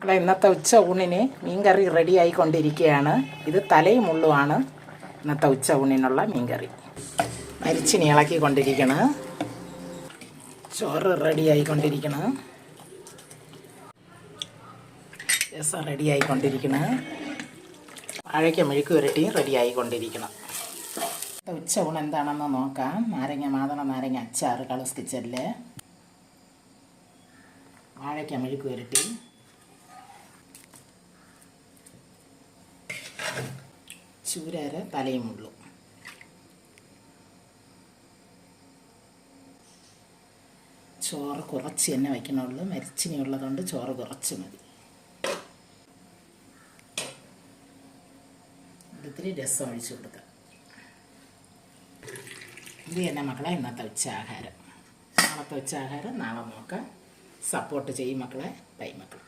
മക്കളെ, ഇന്നത്തെ ഉച്ച ഊണിന് മീൻകറി റെഡി ആയിക്കൊണ്ടിരിക്കുകയാണ്. ഇത് തലയും മുള്ളുമാണ് ഇന്നത്തെ ഉച്ച ഊണിനുള്ള മീൻകറി. മരിച്ചിനി ഇളക്കിക്കൊണ്ടിരിക്കണം. ചോറ് റെഡി ആയിക്കൊണ്ടിരിക്കണം. രസം റെഡി ആയിക്കൊണ്ടിരിക്കണം. വാഴയ്ക്ക മെഴുക്ക് പുരട്ടിയും റെഡി ആയിക്കൊണ്ടിരിക്കണം. ഉച്ച ഊണ് എന്താണെന്ന് നോക്കാം. നാരങ്ങ അച്ചാറ് കളസ് കിച്ചനിൽ, വാഴയ്ക്ക മെഴുക്ക് പുരട്ടി, ചൂരര തലയും മുള്ളും. ചോറ് കുറച്ച് തന്നെ വയ്ക്കണുള്ളൂ. മരിച്ചിനി ഉള്ളതുകൊണ്ട് ചോറ് കുറച്ച് മതി. ഇത്തിരി രസം ഒഴിച്ചു കൊടുക്കാം. ഇത് തന്നെ മക്കളെ ഇന്നത്തെ ഉച്ചാഹാരം. നാളത്തെ ഉച്ചാഹാരം നാളെ നോക്കാം. സപ്പോർട്ട് ചെയ്യും മക്കളെ. ബൈ മക്കളെ.